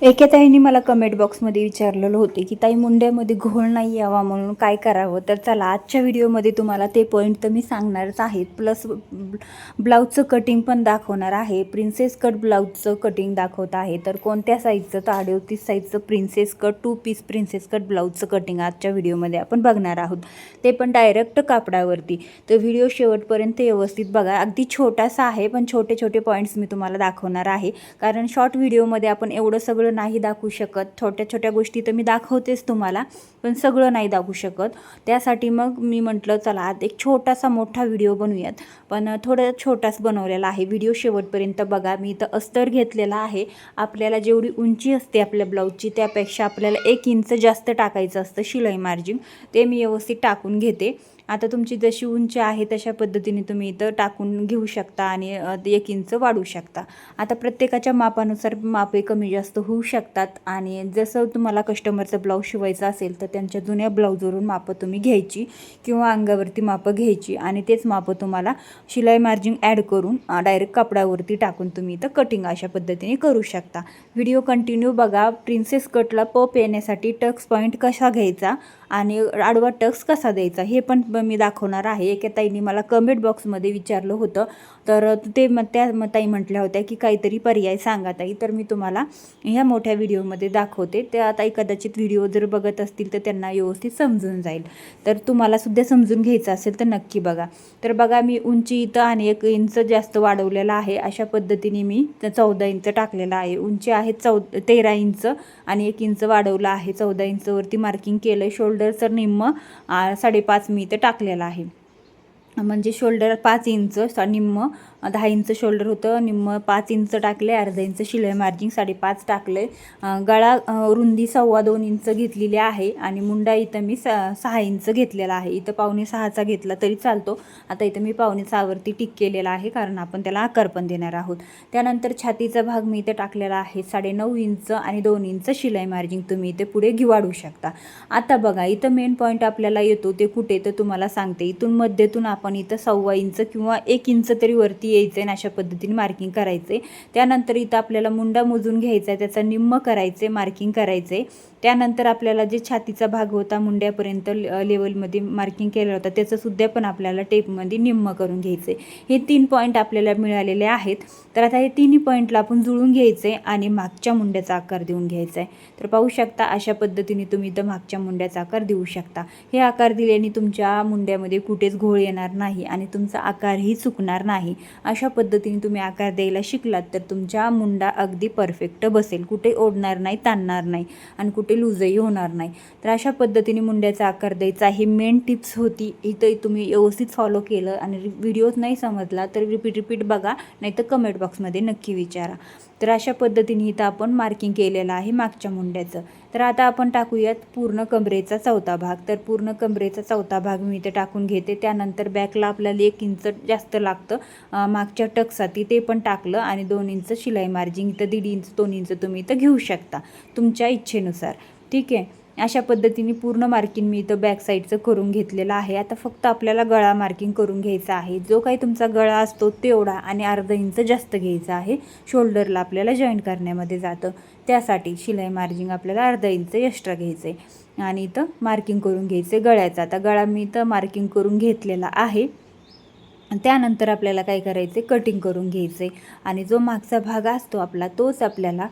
एके ताईंनी मला कमेंट बॉक्समध्ये विचारलेलं होते की ताई मुंड्यामध्ये घोळ नाही यावा म्हणून काय करावं. तर चला आजच्या व्हिडिओमध्ये तुम्हाला ते पॉईंट तर मी सांगणारच आहे, प्लस ब्लाऊजचं कटिंग पण दाखवणार आहे. प्रिन्सेस कट ब्लाऊजचं कटिंग दाखवत आहे. तर कोणत्या साईजचं? तर 38 साईजचं princess cut 2 piece princess cut ब्लाऊजचं कटिंग आजच्या व्हिडिओमध्ये आपण बघणार आहोत, ते पण डायरेक्ट कापडावरती. तर व्हिडिओ शेवटपर्यंत व्यवस्थित बघा. अगदी छोटासा आहे पण छोटे छोटे पॉईंट्स मी तुम्हाला दाखवणार आहे, कारण शॉर्ट व्हिडिओमध्ये आपण एवढं सगळं नाही दाखवू शकत. छोट्या छोट्या गोष्टी तर मी दाखवतेच तुम्हाला, पण सगळं नाही दाखवू शकत. त्यासाठी मग मी म्हटलं चला आज एक छोटासा मोठा व्हिडिओ बनवूयात, पण थोडं छोटाच बनवलेला आहे. व्हिडिओ शेवटपर्यंत बघा. मी इथं अस्तर घेतलेला आहे. आपल्याला जेवढी उंची असते आपल्या ब्लाऊजची त्यापेक्षा आपल्याला 1 इंच जास्त टाकायचं असतं शिलाई मार्जिन. ते मी व्यवस्थित टाकून घेते. आता तुमची जशी उंची आहे तशा पद्धतीने तुम्ही इथं टाकून घेऊ शकता आणि 1 इंच वाढवू शकता. आता प्रत्येकाच्या मापानुसार मापे कमी जास्त होऊ शकतात आणि जसं तुम्हाला कस्टमरचं ब्लाऊज शिवायचं असेल तर त्यांच्या जुन्या ब्लाऊजवरून मापं तुम्ही घ्यायची किंवा अंगावरती मापं घ्यायची आणि तेच मापं तुम्हाला शिलाई मार्जिन ॲड करून डायरेक्ट कपड्यावरती टाकून तुम्ही इथं कटिंग अशा पद्धतीने करू शकता. व्हिडिओ कंटिन्यू बघा. प्रिन्सेस कटला पप येण्यासाठी टक्स पॉईंट कसा घ्यायचा आणि आडवा टक्स कसा द्यायचा हे पण मी दाखवणार आहे. एका ताईंनी मला कमेंट बॉक्समध्ये विचारलं होतं, तर ते त्या ताई म्हटल्या होत्या की काहीतरी पर्याय सांगा ताई. तर मी तुम्हाला ह्या मोठ्या व्हिडिओमध्ये दाखवते. त्या ताई कदाचित व्हिडिओ जर बघत असतील तर त्यांना व्यवस्थित समजून जाईल. तर तुम्हाला सुद्धा समजून घ्यायचं असेल तर नक्की बघा. तर बघा, मी उंची इथं आणि 1 इंच जास्त वाढवलेला आहे. अशा पद्धतीने मी 14 इंच टाकलेला आहे. उंची आहे 13 इंच आणि 1 इंच वाढवलं आहे. 14 इंचवरती मार्किंग केलं आहे. शोल्डरचं निम्म 5.5 मी इथं टाकलेला आहे. म्हणजे शोल्डर 5 इंच, निम्म 10 इंच शोल्डर होतं, निम्म 5 इंच टाकले, अर्धा इंच शिलाई मार्जिन 5.5 टाकले. गळा रुंदी 2.25 इंच घेतलेली आहे आणि मुंडा इथं मी 6 इंच घेतलेला आहे. इथं 5.25चा घेतला तरी चालतो. आता इथं मी 5.25वरती टिक केलेला आहे, कारण आपण त्याला आकार पण देणार आहोत. त्यानंतर छातीचा भाग मी इथं टाकलेला आहे 9.5 इंच आणि 2 इंच शिलाई मार्जिन तुम्ही इथे पुढे वाढवू शकता. आता बघा, इथं मेन पॉईंट आपल्याला येतो ते कुठे तर तुम्हाला सांगते. इथून मध्येतून आपण इथं 1.25 इंच किंवा 1 इंच तरी वरती यायचं आहे. अशा पद्धतीने मार्किंग करायचं आहे. त्यानंतर इथं आपल्याला मुंडा मोजून घ्यायचा आहे, त्याचा निम्म करायचे, मार्किंग करायचं आहे. त्यानंतर आपल्याला जे छातीचा भाग होता मुंड्यापर्यंत लेवलमध्ये मार्किंग केलं होतं त्याचं सुद्धा पण आपल्याला टेपमध्ये निम्म करून घ्यायचं आहे. हे 3 पॉईंट आपल्याला मिळालेले आहेत. तर आता हे तिन्ही पॉईंटला आपण जुळून घ्यायचं आहे आणि मागच्या मुंड्याचा आकार देऊन घ्यायचा आहे. तर पाहू शकता अशा पद्धतीने तुम्ही इथं मागच्या मुंड्याचा आकार देऊ शकता. हे आकार दिल्याने तुमच्या मुंड्यामध्ये कुठेच घोळ येणार नाही आणि तुमचा आकारही चुकणार नाही. अशा पद्धतीने तुम्ही आकार द्यायला शिकलात तर तुमच्या मुंडा अगदी परफेक्ट बसेल, कुठे ओढणार नाही, ताणणार नाही आणि कुठे लूजही होणार नाही. तर अशा पद्धतीने मुंड्याचा आकार द्यायचा ही मेन टिप्स होती. इथं तुम्ही व्यवस्थित फॉलो केलं आणि व्हिडिओ नाही समजला तर रिपीट बघा, नाही तर कमेंट बॉक्समध्ये नक्की विचारा. तर अशा पद्धतीने इथं आपण मार्किंग केलेलं आहे मागच्या मुंड्याचं. तर आता आपण टाकूयात पूर्ण कमरेचा 4था भाग. तर पूर्ण कमरेचा 4था भाग मी इथे टाकून घेते. त्यानंतर बॅकला आपल्याला 1 इंच जास्त लागतं मागच्या टक्साठी, ते पण टाकलं आणि 2 इंच शिलाई मार्जिन इथं 1.5 इंच 2 इंच तुम्ही इथं घेऊ शकता तुमच्या इच्छेनुसार. ठीक आहे. अशा पद्धतीने पूर्ण मार्किंग मी इथं बॅक साईडचं करून घेतलेलं आहे. आता फक्त आपल्याला गळा मार्किंग करून घ्यायचा आहे. जो काही तुमचा गळा असतो तेवढा आणि अर्धा इंच जास्त घ्यायचा आहे. शोल्डरला आपल्याला जॉईंट करण्यामध्ये जातं, त्यासाठी शिलाई मार्जिन आपल्याला अर्धा इंच एक्स्ट्रा घ्यायचं आहे आणि इथं मार्किंग करून घ्यायचं आहे गळ्याचं. आता गळा मी इथं मार्किंग करून घेतलेला आहे. त्यानंतर आपल्याला काय करायचं आहे, कटिंग करून घ्यायचं आहे आणि जो मागचा भाग असतो आपला तोच आपल्याला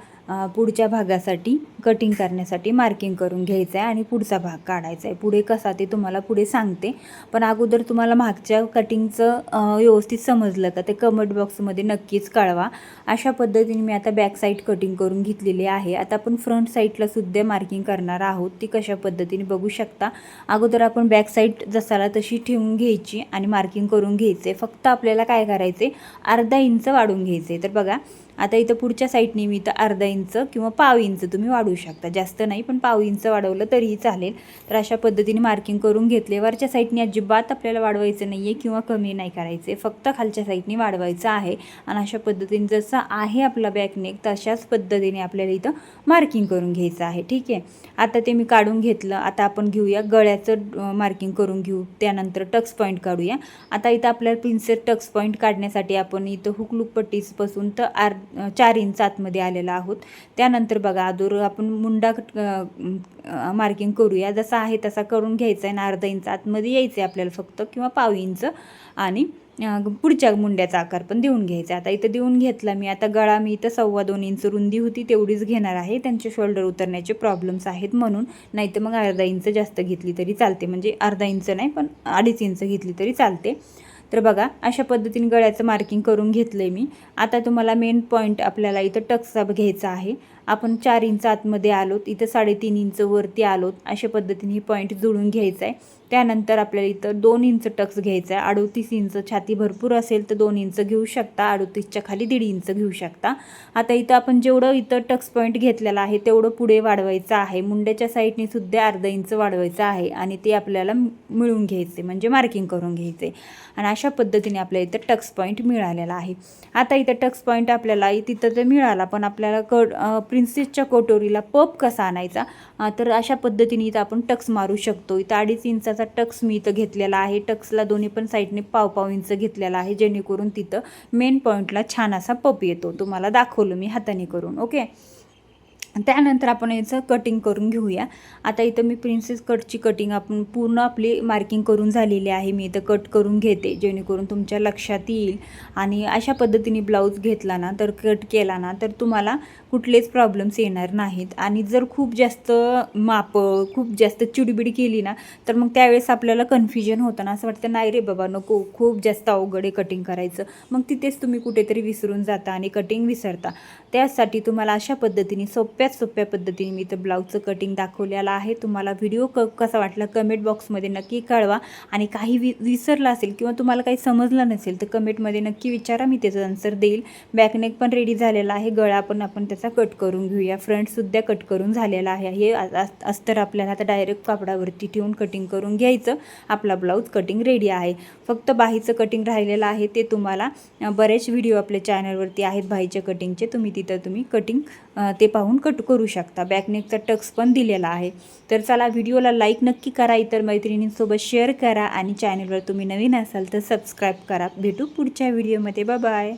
पुढच्या भागासाठी कटिंग करण्यासाठी मार्किंग करून घ्यायचं आहे आणि पुढचा भाग काढायचा आहे. पुढे कसा ते तुम्हाला पुढे सांगते, पण अगोदर तुम्हाला मागच्या कटिंगचं व्यवस्थित समजलं का ते कमेंट बॉक्समध्ये नक्कीच कळवा. अशा पद्धतीने मी आता बॅक साईड कटिंग करून घेतलेली आहे. आता आपण फ्रंट साईडला सुद्धा मार्किंग करणार आहोत, ती कशा पद्धतीने बघू शकता. अगोदर आपण बॅक साईड जसाला तशी ठेवून घ्यायची आणि मार्किंग करून घ्यायचे. फक्त आपल्याला काय करायचे, अर्धा इंच वाढून घ्यायचे. तर बघा, आता इथं पुढच्या साईडने मी इथं अर्धा इंच किंवा पाव इंच तुम्ही वाढवू शकता, जास्त नाही पण पाव इंच वाढवलं तरीही चालेल. तर अशा पद्धतीने मार्किंग करून घेतले. वरच्या साईडने अजिबात आपल्याला वाढवायचं नाही आहे किंवा कमी नाही करायचे, फक्त खालच्या साईडने वाढवायचं आहे. आणि अशा पद्धतीने जसं आहे आपला बॅकनेक तशाच पद्धतीने आपल्याला इथं मार्किंग करून घ्यायचं आहे. ठीक आहे. आता ते मी काढून घेतलं. आता आपण घेऊया गळ्याचं मार्किंग करून घेऊ, त्यानंतर टक्स पॉईंट काढूया. आता इथं आपल्याला प्रिन्सेस टक्स पॉईंट काढण्यासाठी आपण इथं हुक लूक पट्टीपासून तर 4 इंच आतमध्ये आलेला आहोत. त्यानंतर बघा अगोदर आपण मुंडा मार्किंग करूया. जसा आहे तसा करून घ्यायचा आहे आणि अर्धा इंच आतमध्ये यायचं आहे आपल्याला फक्त, किंवा पाव इंच, आणि पुढच्या मुंड्याचा आकार पण देऊन घ्यायचा. आता इथं देऊन घेतला मी. आता गळा मी इथं 2.25 इंच रुंदी होती तेवढीच घेणार आहे. त्यांचे शोल्डर उतरण्याचे प्रॉब्लेम्स आहेत म्हणून, नाही तर मग अर्धा इंच जास्त घेतली तरी चालते, म्हणजे अर्धा इंच नाही पण 2.5 इंच घेतली तरी चालते. तर बघा अशा पद्धतीने गळ्याचं मार्किंग करून घेतलं आहे मी. आता तुम्हाला मेन पॉईंट आपल्याला इथं टक्सचा घ्यायचा आहे. आपण 4 इंच आतमध्ये आलोत, इथं 3.5 इंच वरती आलोत. अशा पद्धतीने ही पॉईंट जुळून घ्यायचा आहे. त्यानंतर आपल्याला इथं 2 इंच टक्स घ्यायचा आहे. 38 इंच छाती भरपूर असेल तर 2 इंच घेऊ शकता, 38च्या खाली 1.5 इंच घेऊ शकता. आता इथं आपण जेवढं इथं टक्स पॉईंट घेतलेला आहे तेवढं पुढे वाढवायचं आहे. मुंड्याच्या साईडने सुद्धा अर्धा इंच वाढवायचं आहे आणि ते आपल्याला मिळून घ्यायचे, म्हणजे मार्किंग करून घ्यायचे. आणि अशा पद्धतीने आपल्या इथं टक्स पॉईंट मिळालेला आहे. आता इथं टक्स पॉईंट आपल्याला तिथं तर मिळाला, पण आपल्याला प्रिन्सेसच्या कटोरीला पप कसा आणायचा, तर अशा पद्धतीने इथं आपण टक्स मारू शकतो. इथं 2.5 इंचाचा टक्स मी इथं घेतलेला आहे. टक्सला दोन्ही पण साईडने पाव इंच घेतलेला आहे, जेणेकरून तिथं मेन पॉईंटला छान असा पप येतो. तुम्हाला दाखवलं मी हाताने करून. ओके. त्यानंतर आपण याचं कटिंग करून घेऊया. आता इथं मी प्रिन्सेस कटची कटिंग आपण पूर्ण आपली मार्किंग करून झालेली आहे. मी इथं कट करून घेते जेणेकरून तुमच्या लक्षात येईल. आणि अशा पद्धतीने ब्लाऊज घेतला ना, तर कट केला ना, तर तुम्हाला कुठलेच प्रॉब्लेम्स येणार नाहीत. आणि जर खूप जास्त खूप जास्त चिडबिड केली ना, तर मग त्यावेळेस आपल्याला कन्फ्युजन होतं ना, असं वाटतं नाही रे बाबा नको, खूप जास्त अवघड आहे कटिंग करायचं. मग तिथेच तुम्ही कुठेतरी विसरून जाता आणि कटिंग विसरता. त्यासाठी तुम्हाला अशा पद्धतीने सोप्या पद्धतीने मी इथं ब्लाऊजचं कटिंग दाखवलेलं आहे. तुम्हाला व्हिडिओ कसा वाटला कमेंट बॉक्समध्ये नक्की कळवा. आणि काही विसरलं असेल किंवा तुम्हाला काही समजलं नसेल तर कमेंटमध्ये नक्की विचारा, मी त्याचं आन्सर देईल. बॅकनेक पण रेडी झालेला आहे. गळा पण आपण त्याचा कट करून घेऊया. फ्रंटसुद्धा कट करून झालेला आहे. हे अस्तर आपल्याला आता डायरेक्ट कापडावरती ठेवून कटिंग करून घ्यायचं. आपला ब्लाऊज कटिंग रेडी आहे. फक्त बाहीचं कटिंग राहिलेलं आहे. ते तुम्हाला बरेच व्हिडिओ आपल्या चॅनलवरती आहेत बाहीच्या कटिंगचे, तुम्ही कटिंग ते पाहून कट करू शकता. बॅकनेकचा टक्स पण दिलेला आहे. तर चला व्हिडिओला लाईक नक्की करा, इतर मैत्रिणींसोबत शेअर करा आणि चॅनलवर तुम्ही नवीन असाल तर सबस्क्राईब करा. भेटू पुढच्या व्हिडिओमध्ये. Bye bye.